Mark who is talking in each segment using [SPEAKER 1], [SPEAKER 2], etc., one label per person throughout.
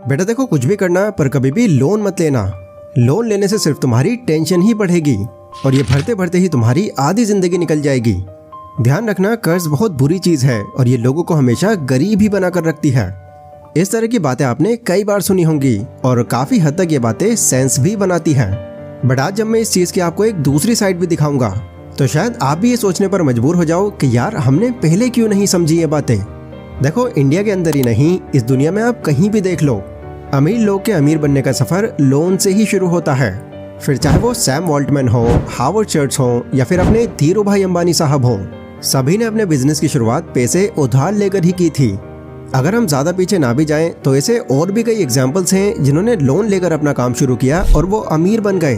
[SPEAKER 1] बेटा देखो, कुछ भी करना पर कभी भी लोन मत लेना। लोन लेने से सिर्फ तुम्हारी टेंशन ही बढ़ेगी और ये भरते भरते ही तुम्हारी आधी जिंदगी निकल जाएगी। ध्यान रखना, कर्ज बहुत बुरी चीज है और ये लोगों को हमेशा गरीब ही बनाकर रखती है। इस तरह की बातें आपने कई बार सुनी होंगी और काफी हद तक ये बातें सेंस भी बनाती हैं। बट आज जब मैं इस चीज की आपको एक दूसरी साइड भी दिखाऊंगा तो शायद आप भी ये सोचने पर मजबूर हो जाओ कि यार हमने पहले क्यों नहीं समझी ये बातें। देखो, इंडिया के अंदर ही नहीं, इस दुनिया में आप कहीं भी देख लो, अमीर लोग के अमीर बनने का सफर लोन से ही शुरू होता है। फिर चाहे वो सैम वॉल्टमैन हो, हावर्ड चर्च हो या फिर अपने धीरू भाई अंबानी साहब हो, सभी ने अपने बिजनेस की शुरुआत पैसे उधार लेकर ही की थी। अगर हम ज्यादा पीछे ना भी जाएं तो ऐसे और भी कई एग्जाम्पल्स हैं जिन्होंने लोन लेकर अपना काम शुरू किया और वो अमीर बन गए।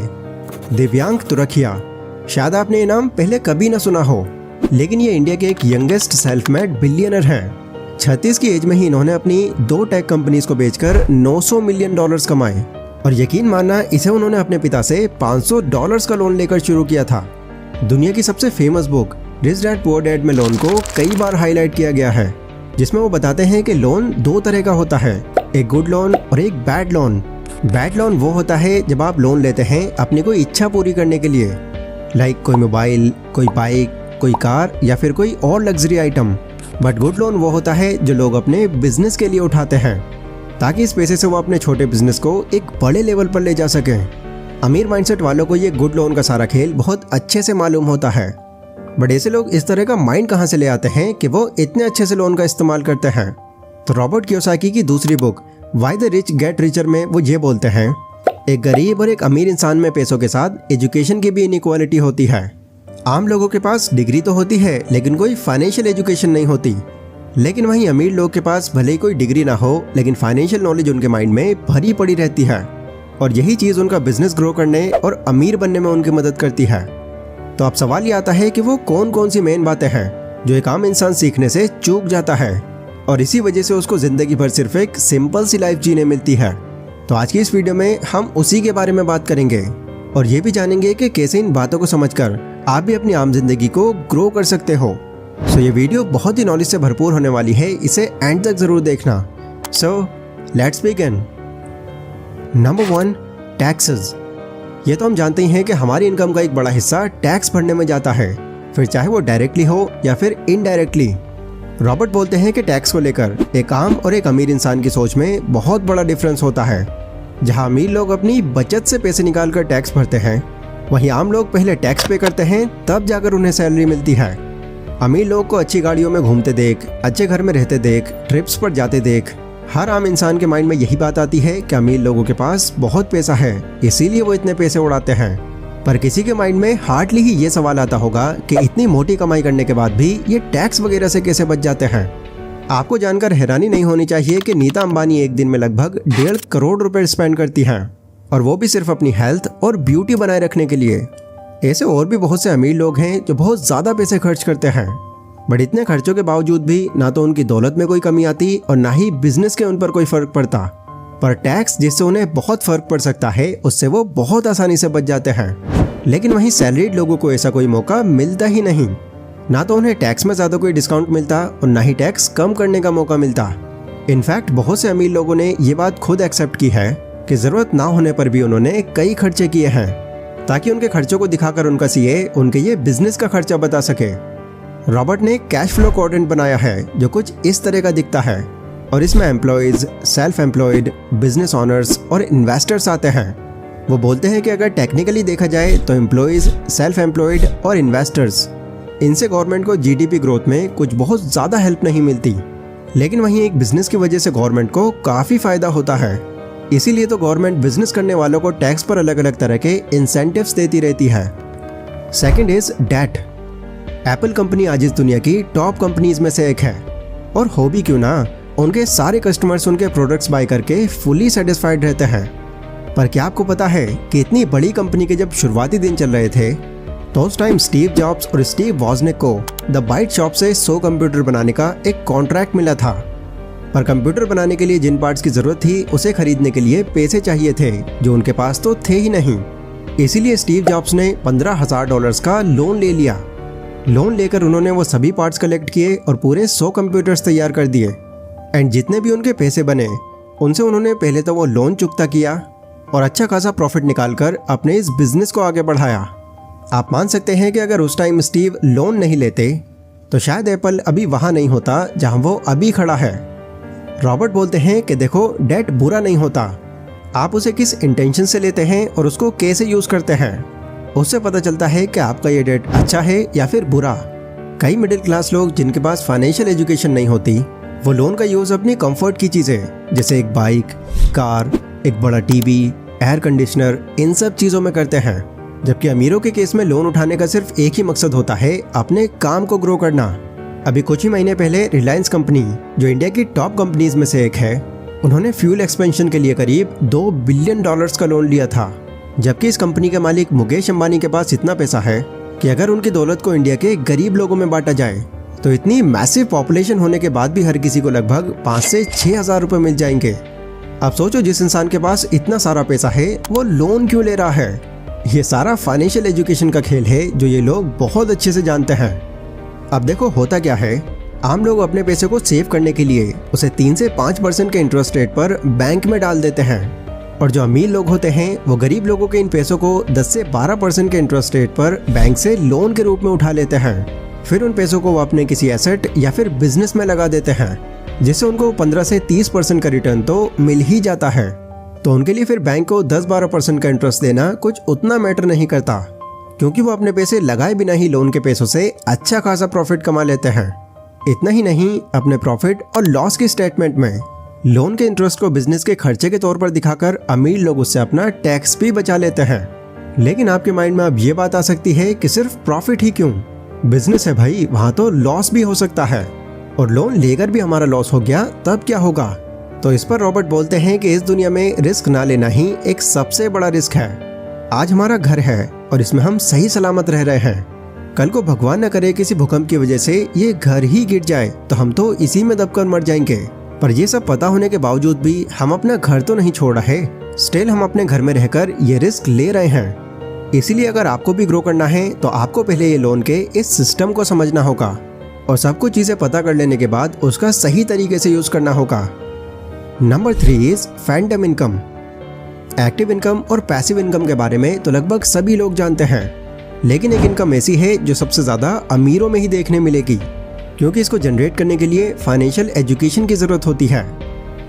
[SPEAKER 1] दिव्यांग तुरखिया, शायद आपने ये नाम पहले कभी ना सुना हो, लेकिन ये इंडिया के एक यंगेस्ट सेल्फ मेड बिलियनर हैं। 36 की एज में ही इन्होंने अपनी 2 टेक कंपनीज को बेचकर $900 मिलियन कमाए और यकीन मानना, इसे उन्होंने अपने पिता से $500 का लोन लेकर शुरू किया था। दुनिया की सबसे famous book rich dad poor dad में लोन को कई बार हाईलाइट किया गया है, जिसमें वो बताते हैं कि लोन 2 तरह का होता है, एक गुड लोन और एक बैड लोन। बैड लोन वो होता है जब आप लोन लेते हैं अपनी कोई इच्छा पूरी करने के लिए, लाइक कोई मोबाइल, कोई बाइक, कोई कार या फिर कोई और luxury item. But good loan वो होता है जो लोग अपने बिजनेस के लिए उठाते हैं ताकि इस पैसे से वो अपने छोटे बिजनेस को एक बड़े लेवल पर ले जा सकें। अमीर माइंडसेट वालों को ये गुड लोन का सारा खेल बहुत अच्छे से मालूम होता है। बट ऐसे लोग इस तरह का माइंड कहाँ से ले आते हैं कि वो इतने अच्छे से लोन का इस्तेमाल करते हैं? तो रॉबर्ट कियोसाकी की दूसरी book why the rich get richer में वो ये बोलते हैं, एक गरीब और एक अमीर इंसान में पैसों के साथ एजुकेशन की भी इनइक्वालिटी होती है। आम लोगों के पास डिग्री तो होती है लेकिन कोई फाइनेंशियल एजुकेशन नहीं होती, लेकिन वहीं अमीर लोग के पास भले ही कोई डिग्री ना हो लेकिन फाइनेंशियल नॉलेज उनके माइंड में भरी पड़ी रहती है और यही चीज़ उनका बिजनेस ग्रो करने और अमीर बनने में उनकी मदद करती है। तो अब सवाल ये आता है कि वो कौन कौन सी मेन बातें हैं जो एक आम इंसान सीखने से चूक जाता है और इसी वजह से उसको जिंदगी भर सिर्फ एक सिंपल सी लाइफ जीने मिलती है। तो आज की इस वीडियो में हम उसी के बारे में बात करेंगे और ये भी जानेंगे कि कैसे इन बातों को समझकर आप भी अपनी आम जिंदगी को ग्रो कर सकते हो। सो ये वीडियो बहुत ही नॉलेज से भरपूर होने वाली है, इसे एंड तक जरूर देखना। So let's begin. Number 1, taxes. ये तो हम जानते ही हैं कि हमारी इनकम का एक बड़ा हिस्सा टैक्स भरने में जाता है, फिर चाहे वो डायरेक्टली हो या फिर इनडायरेक्टली। रॉबर्ट बोलते हैं कि टैक्स को लेकर एक आम और एक अमीर इंसान की सोच में बहुत बड़ा डिफरेंस होता है। जहां अमीर लोग अपनी बचत से पैसे निकाल कर टैक्स भरते हैं, वहीं आम लोग पहले टैक्स पे करते हैं तब जाकर उन्हें सैलरी मिलती है। अमीर लोग को अच्छी गाड़ियों में घूमते देख, अच्छे घर में रहते देख, ट्रिप्स पर जाते देख, हर आम इंसान के माइंड में यही बात आती है कि अमीर लोगों के पास बहुत पैसा है, इसीलिए वो इतने पैसे उड़ाते हैं। पर किसी के माइंड में हार्डली ही ये सवाल आता होगा कि इतनी मोटी कमाई करने के बाद भी ये टैक्स वगैरह से कैसे बच जाते हैं। आपको जानकर हैरानी नहीं होनी चाहिए कि नीता अंबानी एक दिन में लगभग 1.5 करोड़ रुपए स्पेंड करती हैं और वो भी सिर्फ अपनी हेल्थ और ब्यूटी बनाए रखने के लिए। ऐसे और भी बहुत से अमीर लोग हैं जो बहुत ज़्यादा पैसे खर्च करते हैं, बट इतने खर्चों के बावजूद भी ना तो उनकी दौलत में कोई कमी आती और ना ही बिजनेस के उन पर कोई फर्क पड़ता। पर टैक्स जिससे उन्हें बहुत फर्क पड़ सकता है, उससे वो बहुत आसानी से बच जाते हैं। लेकिन वहीं सैलरीड लोगों को ऐसा कोई मौका मिलता ही नहीं। ना तो उन्हें टैक्स में ज़्यादा कोई डिस्काउंट मिलता और ना ही टैक्स कम करने का मौका मिलता। इनफैक्ट बहुत से अमीर लोगों ने ये बात खुद एक्सेप्ट की है कि ज़रूरत ना होने पर भी उन्होंने कई खर्चे किए हैं ताकि उनके खर्चों को दिखाकर उनका सीए उनके ये बिजनेस का खर्चा बता सके। रॉबर्ट ने कैश फ्लो क्वाड्रेंट बनाया है जो कुछ इस तरह का दिखता है और इसमें employees, self employed, business honours और इन्वेस्टर्स आते हैं। वो बोलते हैं कि अगर टेक्निकली देखा जाए तो एम्प्लॉयज़, सेल्फ एम्प्लॉयड और इन्वेस्टर्स, इनसे गवर्नमेंट को जीडीपी ग्रोथ में कुछ बहुत ज़्यादा हेल्प नहीं मिलती, लेकिन वहीं एक बिजनेस की वजह से गवर्नमेंट को काफ़ी फ़ायदा होता है। इसीलिए तो गवर्नमेंट बिजनेस करने वालों को टैक्स पर अलग अलग तरह के इंसेंटिव्स देती रहती है। Second is debt. Apple company आज इस दुनिया की टॉप कंपनीज में से एक है और हो भी क्यों ना, उनके सारे कस्टमर्स उनके प्रोडक्ट्स बाय करके फुली सेटिस्फाइड रहते हैं। पर क्या आपको पता है कि इतनी बड़ी कंपनी के जब शुरुआती दिन चल रहे थे तो उस टाइम स्टीव जॉब्स और स्टीव वॉजनिक को द बाइट शॉप से 100 कंप्यूटर बनाने का एक कॉन्ट्रैक्ट मिला था। पर कंप्यूटर बनाने के लिए जिन पार्ट्स की जरूरत थी उसे खरीदने के लिए पैसे चाहिए थे जो उनके पास तो थे ही नहीं। इसीलिए स्टीव जॉब्स ने $15,000 का लोन ले लिया। लोन लेकर उन्होंने वो सभी पार्ट्स कलेक्ट किए और पूरे 100 कंप्यूटर्स तैयार कर दिए। एंड जितने भी उनके पैसे बने उनसे उन्होंने पहले तो वो लोन चुकता किया और अच्छा खासा प्रॉफिट निकालकर अपने इस बिजनेस को आगे बढ़ाया। आप मान सकते हैं कि अगर उस टाइम स्टीव लोन नहीं लेते तो शायद एप्पल अभी वहाँ नहीं होता जहाँ वो अभी खड़ा है। रॉबर्ट बोलते हैं कि देखो, डेट बुरा नहीं होता, आप उसे किस इंटेंशन से लेते हैं और उसको कैसे यूज़ करते हैं, उससे पता चलता है कि आपका ये डेट अच्छा है या फिर बुरा। कई मिडिल क्लास लोग जिनके पास फाइनेंशियल एजुकेशन नहीं होती, वो लोन का यूज़ अपनी कंफर्ट की चीज़ें जैसे एक बाइक, कार, एक बड़ा टीवी, एयर कंडीशनर, इन सब चीज़ों में करते हैं। जबकि अमीरों के केस में लोन उठाने का सिर्फ एक ही मकसद होता है, अपने काम को ग्रो करना। अभी कुछ ही महीने पहले रिलायंस कंपनी, जो इंडिया की टॉप कंपनीज में से एक है, उन्होंने फ्यूल एक्सपेंशन के लिए करीब $2 बिलियन का लोन लिया था। जबकि इस कंपनी के मालिक मुकेश अंबानी के पास इतना पैसा है कि अगर उनकी दौलत को इंडिया के गरीब लोगों में बांटा जाए तो इतनी मैसिव पॉपुलेशन होने के बाद भी हर किसी को लगभग 5 से 6 हज़ार रुपये मिल जाएंगे। अब सोचो, जिस इंसान के पास इतना सारा पैसा है वो लोन क्यों ले रहा है? ये सारा फाइनेंशियल एजुकेशन का खेल है जो ये लोग बहुत अच्छे से जानते हैं। अब देखो होता क्या है, आम लोग अपने पैसे को सेव करने के लिए उसे 3 से 5% के इंटरेस्ट रेट पर बैंक में डाल देते हैं, और जो अमीर लोग होते हैं वो गरीब लोगों के इन पैसों को 10 से 12% के इंटरेस्ट रेट पर बैंक से लोन के रूप में उठा लेते हैं। फिर उन पैसों को वो अपने किसी एसेट या फिर बिजनेस में लगा देते हैं, जिससे उनको 15 से 30% का रिटर्न तो मिल ही जाता है। तो उनके लिए फिर बैंक को 10-12% का इंटरेस्ट देना कुछ उतना मैटर नहीं करता, क्योंकि वो अपने पैसे लगाए बिना ही लोन के पैसों से अच्छा खासा प्रॉफिट कमा लेते हैं। इतना ही नहीं, अपने प्रॉफिट और लॉस के स्टेटमेंट में लोन के इंटरेस्ट को बिजनेस के खर्चे के तौर पर दिखाकर अमीर लोग उससे अपना टैक्स भी बचा लेते हैं। लेकिन आपके माइंड में अब ये बात आ सकती है कि सिर्फ प्रॉफिट ही क्यों, बिजनेस है भाई, वहाँ तो लॉस भी हो सकता है, और लोन लेकर भी हमारा लॉस हो गया तब क्या होगा? तो इस पर रॉबर्ट बोलते हैं कि इस दुनिया में रिस्क ना लेना ही एक सबसे बड़ा रिस्क है। आज हमारा घर है और इसमें हम सही सलामत रह रहे हैं, कल को भगवान न करे किसी भूकंप की वजह से ये घर ही गिर जाए तो हम तो इसी में दबकर मर जाएंगे। पर ये सब पता होने के बावजूद भी हम अपना घर तो नहीं छोड़ रहे, स्टिल हम अपने घर में रहकर ये रिस्क ले रहे हैं। इसीलिए अगर आपको भी ग्रो करना है तो आपको पहले ये लोन के इस सिस्टम को समझना होगा और सब कुछ चीज़ें पता कर लेने के बाद उसका सही तरीके से यूज़ करना होगा। Number 3 is Phantom income. Active income और पैसिव इनकम के बारे में तो लगभग सभी लोग जानते हैं, लेकिन एक इनकम ऐसी है जो सबसे ज़्यादा अमीरों में ही देखने मिलेगी, क्योंकि इसको जनरेट करने के लिए फाइनेंशियल एजुकेशन की ज़रूरत होती है।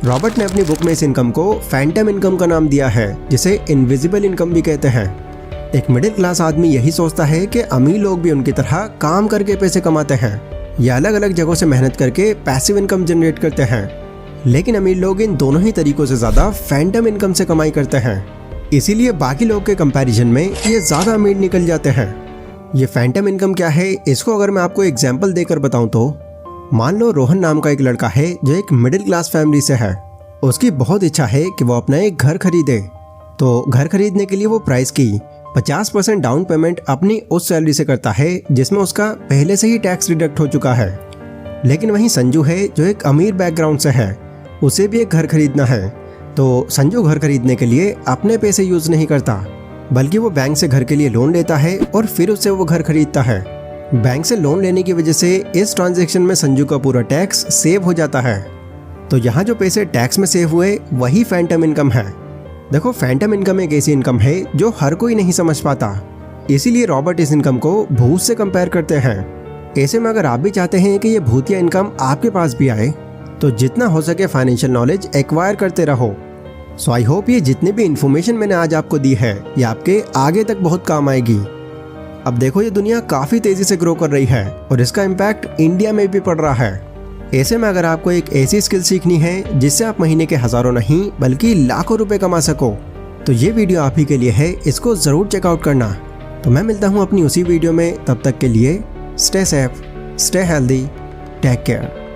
[SPEAKER 1] रॉबर्ट ने अपनी बुक में इस इनकम को फैंटम इनकम का नाम दिया है, जिसे इनविजिबल इनकम भी कहते हैं। एक मिडिल क्लास आदमी यही सोचता है कि अमीर लोग भी उनकी तरह काम करके पैसे कमाते हैं या अलग अलग जगहों से मेहनत करके पैसिव इनकम जनरेट करते हैं, लेकिन अमीर लोग इन दोनों ही तरीकों से ज़्यादा फैंटम इनकम से कमाई करते हैं। इसीलिए बाकी लोग के कंपैरिजन में ये ज़्यादा अमीर निकल जाते हैं। ये फैंटम इनकम क्या है, इसको अगर मैं आपको एग्जाम्पल देकर बताऊं तो मान लो रोहन नाम का एक लड़का है जो एक मिडिल क्लास फैमिली से है। उसकी बहुत इच्छा है कि वो अपना एक घर खरीदे, तो घर खरीदने के लिए वो प्राइस की 50% डाउन पेमेंट अपनी उस सैलरी से करता है जिसमें उसका पहले से ही टैक्स डिडक्ट हो चुका है। लेकिन वहीं संजू है जो एक अमीर बैकग्राउंड से है, उसे भी एक घर खरीदना है, तो संजू घर खरीदने के लिए अपने पैसे यूज़ नहीं करता, बल्कि वो बैंक से घर के लिए लोन लेता है और फिर उससे वो घर खरीदता है। बैंक से लोन लेने की वजह से इस ट्रांजैक्शन में संजू का पूरा टैक्स सेव हो जाता है। तो यहाँ जो पैसे टैक्स में सेव हुए वही फैंटम इनकम है। देखो, फैंटम इनकम एक ऐसी इनकम है जो हर कोई नहीं समझ पाता, इसीलिए रॉबर्ट इस इनकम को भूत से कंपेयर करते हैं। ऐसे में अगर आप भी चाहते हैं कि ये भूतिया इनकम आपके पास भी आए तो जितना हो सके फाइनेंशियल नॉलेज एक्वायर करते रहो। सो आई होप ये जितनी भी इन्फॉर्मेशन मैंने आज आपको दी है ये आपके आगे तक बहुत काम आएगी। अब देखो, ये दुनिया काफ़ी तेज़ी से ग्रो कर रही है और इसका इम्पैक्ट इंडिया में भी पड़ रहा है। ऐसे में अगर आपको एक ऐसी स्किल सीखनी है जिससे आप महीने के हज़ारों नहीं बल्कि लाखों रुपए कमा सको, तो ये वीडियो आप ही के लिए है, इसको ज़रूर चेकआउट करना। तो मैं मिलता हूँ अपनी उसी वीडियो में, तब तक के लिए stay safe, stay healthy, take care.